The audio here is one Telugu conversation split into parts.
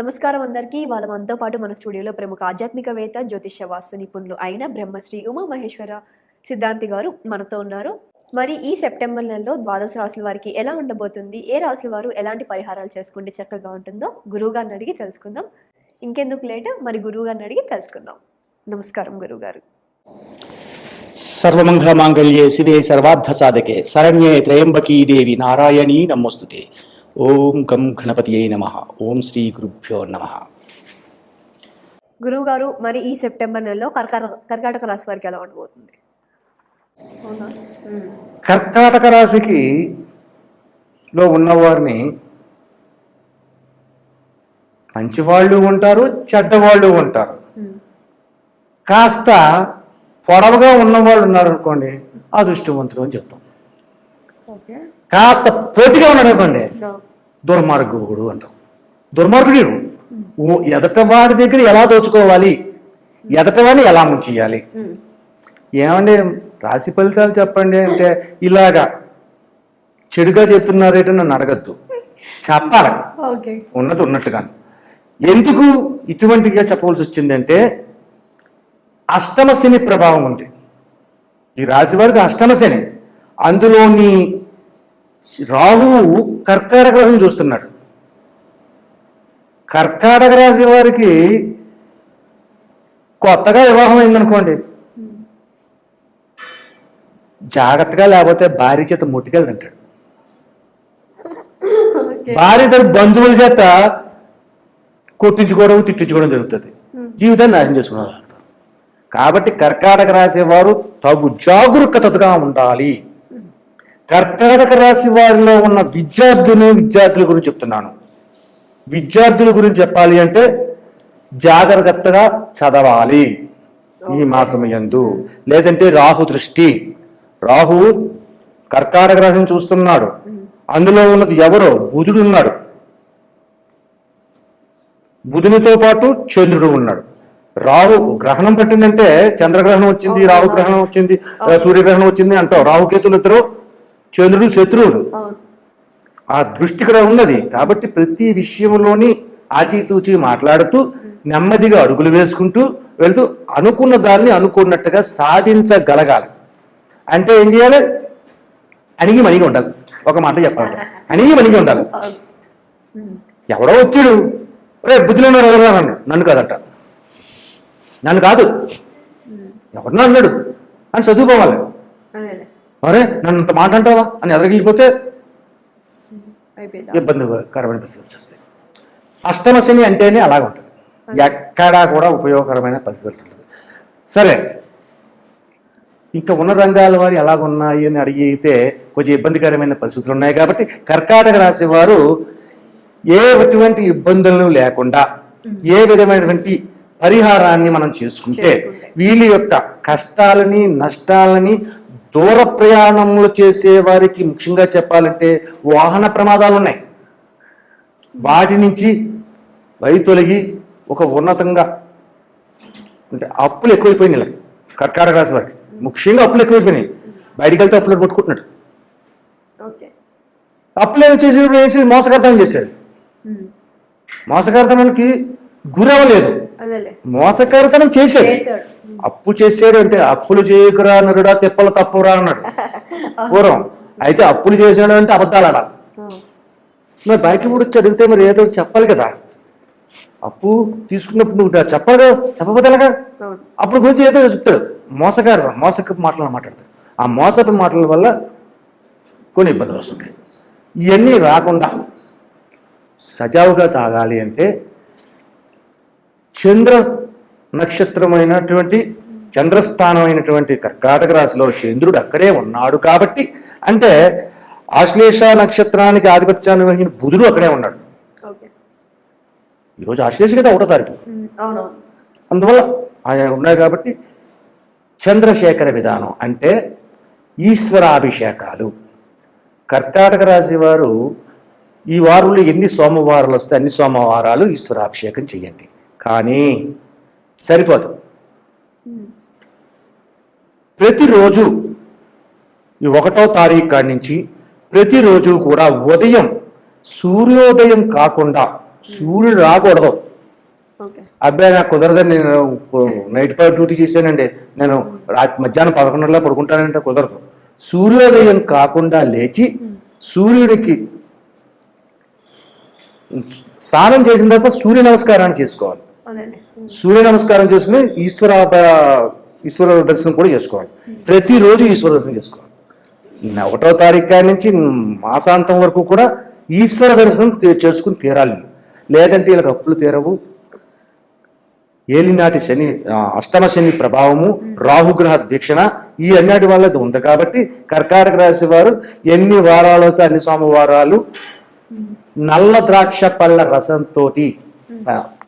నమస్కారం అందరికీ. ఇవాళ మనతో పాటు మన స్టూడియోలో ప్రముఖ ఆధ్యాత్మికవేత్త, జ్యోతిష్య వాస్తు నిపుణులు అయిన బ్రహ్మశ్రీ ఉమామహేశ్వర సిద్ధాంతి గారు మనతో ఉన్నారు. మరి ఈ సెప్టెంబర్ నెలలో ద్వాదశ రాశుల వారికి ఎలా ఉండబోతుంది, ఏ రాశుల వారు ఎలాంటి పరిహారాలు చేసుకుంటే చక్కగా ఉంటుందో గురువుగారిని అడిగి తెలుసుకుందాం. ఇంకెందుకు లేట్, మరి గురువుగారిని అడిగి తెలుసుకుందాం. నమస్కారం గురువుగారు. సర్వమంగళ మాంగళ్యే శివే సర్వార్థ సాధకే శరణ్యే త్రయంబకీ దేవి నారాయణీ నమోస్తుతే. ఓం గం గణపతియే నమః. ఓం శ్రీ గురుభ్యో నమః. గురువుగారు, మరి ఈ సెప్టెంబర్ నెలలో కర్కాటక రాశి వారికి ఎలా ఉండబోతుంది? కర్కాటక రాశికి లో ఉన్నవారిని మంచివాళ్ళు ఉంటారు, చెడ్డవాళ్ళు ఉంటారు. కాస్త పొడవుగా ఉన్నవాళ్ళు ఉన్నారనుకోండి, అదృష్టవంతులు అని చెప్తాం. కాస్త పోటీగా ఉన్నాడు అనుకోండి, దుర్మార్గుడు అంటాం. దుర్మార్గుడు ఎదటవాడి దగ్గర ఎలా దోచుకోవాలి, ఎదటవాడిని ఎలా ముంచేయాలి. ఏమండి రాశి ఫలితాలు చెప్పండి అంటే ఇలాగా చెడుగా చెప్తున్నారేటో నన్ను అడగద్దు, చెప్పాలి ఉన్నది ఉన్నట్టుగా. ఎందుకు ఇటువంటిగా చెప్పవలసి వచ్చిందంటే అష్టమ శని ప్రభావం ఉంది ఈ రాశి వారికి. అష్టమ శని, అందులోని రాహువు కర్కాటక రాశిని చూస్తున్నాడు. కర్కాటక రాశి వారికి కొత్తగా వివాహం అయిందనుకోండి, జాగ్రత్తగా లేకపోతే భార్య చేత ముట్టుకెళ్తుంటాడు. భార్య తన బంధువుల చేత కొట్టించుకోవడం, తిట్టించుకోవడం జరుగుతుంది. జీవితాన్ని నాశనం చేసుకున్నారు. కాబట్టి కర్కాటక రాశి వారు తగు జాగరూకతగా ఉండాలి. కర్కాటక రాశి వారిలో ఉన్న విద్యార్థుల గురించి చెప్తున్నాను. విద్యార్థుల గురించి చెప్పాలి అంటే జాగ్రత్తగా చదవాలి ఈ మాసం యందు. లేదంటే రాహు దృష్టి, రాహు కర్కాటక రాశిని చూస్తున్నాడు. అందులో ఉన్నది ఎవరో బుధుడు ఉన్నాడు. బుధునితో పాటు చంద్రుడు ఉన్నాడు. రాహు గ్రహణం పట్టిందంటే చంద్రగ్రహణం వచ్చింది, రాహు గ్రహణం వచ్చింది, సూర్యగ్రహణం వచ్చింది అంటావు. రాహుకేతులు ఇద్దరు, చంద్రుడు శత్రువులు. ఆ దృష్టి ఇక్కడ ఉన్నది. కాబట్టి ప్రతి విషయంలోని ఆచితూచి మాట్లాడుతూ నెమ్మదిగా అడుగులు వేసుకుంటూ వెళుతూ అనుకున్న దాన్ని అనుకున్నట్టుగా సాధించగలగాలి. అంటే ఏం చేయాలి? అణిగి మణిగి ఉండాలి. ఒక మాట చెప్పాలి, అణిగి మణిగి ఉండాలి. ఎవడో వచ్చాడు, రే బుద్ధిలో అన్నాడు, నన్ను కాదంట, నన్ను కాదు ఎవరినో అన్నాడు అని చదువుకోవాలి. అరే నన్ను అంత మాట అంటావా అని ఎదరగిలిపోతే ఇబ్బందికరమైన పరిస్థితి వచ్చేస్తాయి. అష్టమ శని అంటేనే అలాగ ఉంటుంది. ఎక్కడా కూడా ఉపయోగకరమైన పరిస్థితులు ఉంటుంది. సరే, ఇంకా ఉన్న రంగాల వారు ఎలాగున్నాయి అని అడిగితే కొంచెం ఇబ్బందికరమైన పరిస్థితులు ఉన్నాయి. కాబట్టి కర్కాటక రాశి వారు ఎటువంటి ఇబ్బందులను లేకుండా ఏ విధమైనటువంటి పరిహారాన్ని మనం చేసుకుంటే వీళ్ళ యొక్క కష్టాలని, నష్టాలని, దూర ప్రయాణములు చేసే వారికి ముఖ్యంగా చెప్పాలంటే వాహన ప్రమాదాలు ఉన్నాయి. వాటి నుంచి వైతొలగి ఒక ఉన్నతంగా అంటే అప్పులు ఎక్కువైపోయినాయి ఇలా కర్కాటక రాశి వారికి. ముఖ్యంగా అప్పులు ఎక్కువైపోయినాయి. బయటికి వెళ్తే అప్పులు పట్టుకుంటున్నాడు. అప్పులు ఏమి చేసి మోసకర్తనం చేశాడు. మోసకర్తనానికి గురవలేదు, మోసకర్తనం చేశాడు. అప్పు చేసాడు అంటే అప్పులు చేయకురా నరుడా తెప్పలు తప్పురా అన్నాడు పూర్వం. అయితే అప్పులు చేశాడు అంటే అబద్ధాలు ఆడాలి. మరి బయట కూడా వచ్చి అడిగితే మరి ఏదో చెప్పాలి కదా. అప్పు తీసుకున్నప్పుడు నువ్వు చెప్పాలి కదా, చెప్పబోతాగా. అప్పుడు గురించి ఏదో చెప్తాడు. మోసపు మాటలు మాట్లాడతాడు. ఆ మోసపు మాటల వల్ల కొన్ని ఇబ్బందులు వస్తుంటాయి. ఇవన్నీ రాకుండా సజావుగా సాగాలి అంటే చంద్ర నక్షత్రమైనటువంటి చంద్రస్థానమైనటువంటి కర్కాటక రాశిలో చంద్రుడు అక్కడే ఉన్నాడు. కాబట్టి అంటే ఆశ్లేష నక్షత్రానికి ఆధిపత్యాన్ని వహించిన బుధుడు అక్కడే ఉన్నాడు. ఈరోజు ఆశ్లేష కదా 1వ తారీఖు, అందువల్ల ఆయన ఉన్నాయి. కాబట్టి చంద్రశేఖర విధానం అంటే ఈశ్వరాభిషేకాలు. కర్కాటక రాశి వారు ఈ వారంలో ఎన్ని సోమవారాలు వస్తే అన్ని సోమవారాలు ఈశ్వరాభిషేకం చేయండి. కానీ సరిపోదు. ప్రతిరోజు ఈ 1వ తారీఖు కాడి నుంచి ప్రతిరోజు కూడా ఉదయం సూర్యోదయం కాకుండా సూర్యుడు రాకూడదు. ఓకే. అబ్బాయి నాకు కుదరదని నేను నైట్ పార్ట్ డ్యూటీ చేశానండి, నేను మధ్యాహ్నం 11 పడుకుంటానంటే కుదరదు. సూర్యోదయం కాకుండా లేచి సూర్యుడికి స్నానం చేసిన తర్వాత సూర్య నమస్కారాన్ని చేసుకోవాలి. సూర్య నమస్కారం చేసుకుని ఈశ్వర దర్శనం కూడా చేసుకోవాలి. ప్రతిరోజు ఈశ్వర దర్శనం చేసుకోవాలి. 1వ తారీఖు కాడి నుంచి మాసాంతం వరకు కూడా ఈశ్వర దర్శనం చేసుకుని తీరాలి. లేదంటే ఇలా అప్పులు తీరవు. ఏలినాటి శని, అష్టమ శని ప్రభావము, రాహుగ్రహ వీక్షణ ఈ అన్నిటి వల్ల ఉంది. కాబట్టి కర్కాటక రాశి వారు ఎన్ని వారాలతో అన్ని సోమవారాలు నల్ల ద్రాక్ష పళ్ళ రసంతో,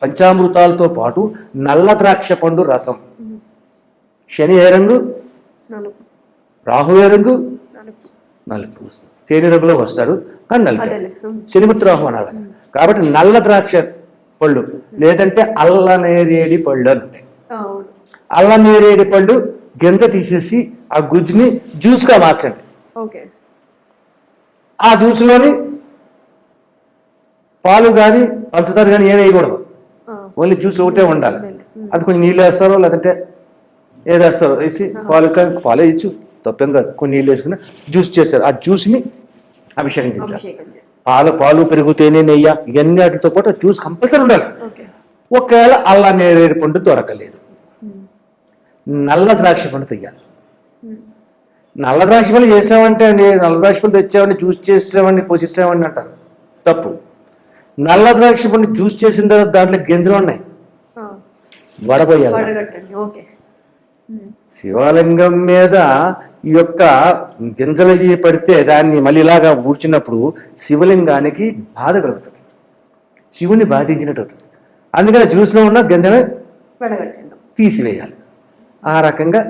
పంచామృతాలతో పాటు నల్ల ద్రాక్ష పండు రసం, శని ఏ రంగు, రాహు ఏ రంగు, నలుపు వస్తుంది. తేనె రంగులో వస్తాడు కానీ నలుపు, శనిమిత్ర రాహు అనాలి. కాబట్టి నల్ల ద్రాక్ష పళ్ళు లేదంటే అల్ల నేరేడి పళ్ళు అని ఉంటాయి. అల్ల నేరేడి పళ్ళు గింజ తీసేసి ఆ గుజ్జుని జ్యూస్గా మార్చండి. ఆ జ్యూస్లోని పాలు కానీ పంచదార కానీ ఏమి వేయకూడదు, ఓన్లీ జ్యూస్ ఒకటే ఉండాలి. అది కొంచెం నీళ్ళు వేస్తారో లేదంటే ఏదేస్తారో వేసి పాలు వేయచ్చు, తప్పేం కాదు. కొన్ని నీళ్ళు వేసుకుని జ్యూస్ చేస్తారు. ఆ జ్యూస్ని అభిషేకం చేస్తారు. పాలు పెరుగు తేనె నెయ్యి ఇవన్నీ వాటితో పాటు జ్యూస్ కంపల్సరీ ఉండాలి. ఒకవేళ అల్ల నేరేడు పండు దొరకలేదు, నల్ల ద్రాక్ష పండు తెయ్యాలి. నల్ల ద్రాక్ష పండు చేసామంటే అండి, నల్ల ద్రాక్ష పండు తెచ్చామండి, జ్యూస్ చేసామండి, పోషిస్తామండి అంటారు. తప్పు. నల్ల ద్రాక్ష పండు జ్యూస్ చేసిన తర్వాత దాంట్లో గింజలు ఉన్నాయి, వడబోయాలి. శివలింగం మీద ఈ యొక్క గింజలు పడితే దాన్ని మళ్ళీ ఇలాగా ఊడ్చినప్పుడు శివలింగానికి బాధ కలుగుతుంది, శివుని బాధించినట్టు అవుతుంది. అందుకని జ్యూస్లో ఉన్న గింజలు తీసివేయాలి. ఆ రకంగా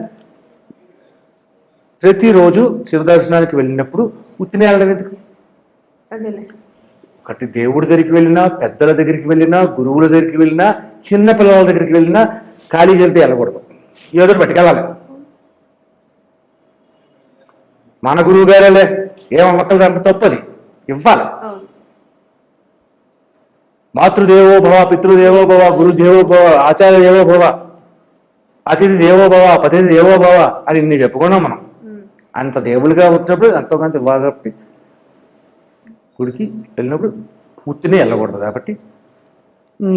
ప్రతిరోజు శివ దర్శనానికి వెళ్ళినప్పుడు ఉత్తినే వెళ్ళడం ఎందుకు? ఒకటి దేవుడి దగ్గరికి వెళ్ళినా, పెద్దల దగ్గరికి వెళ్ళినా, గురువుల దగ్గరికి వెళ్ళినా, చిన్న పిల్లల దగ్గరికి వెళ్ళినా ఖాళీ వెళ్తే వెళ్ళకూడదు, ఏదో పట్టుకెళ్ళాలి. మన గురువు గారేలే ఏమమ్మక్కలు అంత తప్పది, ఇవ్వాలి. మాతృదేవో భవ, పితృదేవో భవ, గురుదేవో భవ, ఆచార్య దేవో భవ, అతిథి దేవో భవ, పతిథి దేవో భవ అని ఇన్ని చెప్పుకున్నాం మనం. అంత దేవులుగా వచ్చినప్పుడు ఎంతో కొంత ఇవ్వాలి. కాబట్టి గుడికి వెళ్ళినప్పుడు ఉత్తినే వెళ్ళకూడదు. కాబట్టి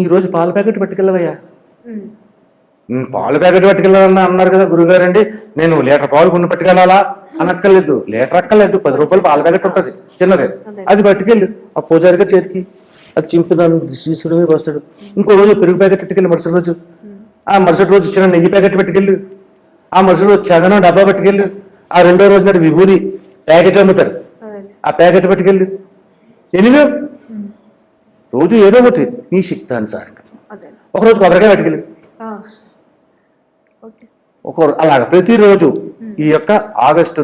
ఈరోజు పాల ప్యాకెట్ పట్టుకెళ్ళవయ్యా, పాల ప్యాకెట్ పట్టుకెళ్ళాలన్నా అన్నారు కదా గురుగారండి, నేను లీటర్ పాలు కొన్ని పట్టుకెళ్ళాలా అనక్కర్లేదు, లీటర్ అక్కర్లేదు, 10 రూపాయలు పాల ప్యాకెట్ ఉంటుంది చిన్నదే, అది పట్టుకెళ్ళి ఆ పూజారిగా చేతికి అది చింపి దాన్ని తీసుకుని వస్తాడు. ఇంకో రోజు పెరుగు ప్యాకెట్ పట్టుకెళ్ళి మరుసటి రోజు, ఆ మరుసటి రోజు చిన్న నెయ్యి ప్యాకెట్ పట్టుకెళ్ళి, ఆ మరుసటి రోజు చదనం డబ్బా పట్టుకెళ్ళి, ఆ 2వ రోజు నాడు విభూది ప్యాకెట్ అమ్ముతారు, ఆ ప్యాకెట్ పట్టుకెళ్ళి ఎనిమిది రోజు ఏదో ఒకటి నీ శక్తి అనుసారంగా. ఒకరోజు కొబ్బరికాయ పట్టుకెళ్ళి అలాగ ప్రతిరోజు ఈ యొక్క ఆగస్టు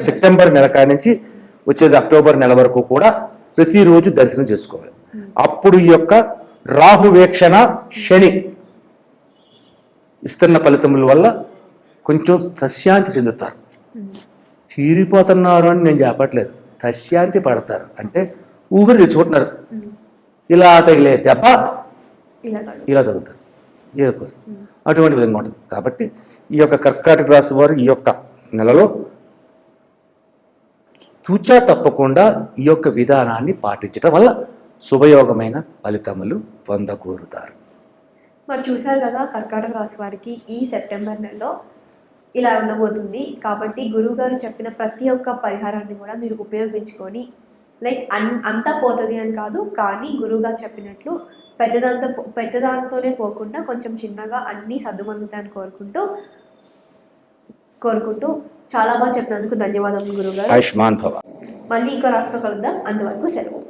సెప్టెంబర్ నెల కాడి నుంచి వచ్చేది అక్టోబర్ నెల వరకు కూడా ప్రతిరోజు దర్శనం చేసుకోవాలి. అప్పుడు ఈ యొక్క రాహువేక్షణ శని ఇస్తున్న ఫలితముల వల్ల కొంచెం తశాంతి చెందుతారు. తీరిపోతున్నారు అని నేను చెప్పట్లేదు, తశాంతి పడతారు అంటే ఊపిరి తెచ్చుకుంటున్నారు. ఇలా తగిలే దెబ్బ ఇలా తగులుతారు, అటువంటి విధంగా ఉంటుంది. కాబట్టి ఈ యొక్క కర్కాటక రాశి వారు ఈ యొక్క నెలలో తూచా తప్పకుండా ఈ యొక్క విధానాన్ని పాటించడం వల్ల శుభయోగమైన ఫలితములు పొందకూరుతారు. మరి చూశారు కదా, కర్కాటక రాశి వారికి ఈ సెప్టెంబర్ నెలలో ఇలా ఉండబోతుంది. కాబట్టి గురువుగారు చెప్పిన ప్రతి ఒక్క పరిహారాన్ని కూడా మీరు ఉపయోగించుకొని, లైక్ అంతా పోతుంది అని కాదు, కానీ గురువుగారు చెప్పినట్లు పెద్దదాంతోనే పోకుండా కొంచెం చిన్నగా అన్నీ సర్దుమందుతాయని కోరుకుంటూ చాలా బాగా చెప్పినందుకు ధన్యవాదాలు గురువుగారు. ఆయుష్మాన్ భవ. మళ్ళీ ఇంకో రాష్ట్రం కలుద్దాం, అంతవరకు సెలవు.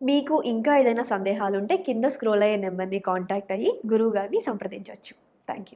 మీకు ఇంకా ఏదైనా సందేహాలు ఉంటే కింద స్క్రోల్ అయ్యే నెంబర్ని కాంటాక్ట్ అయ్యి గురువుగారిని సంప్రదించవచ్చు. Thank you.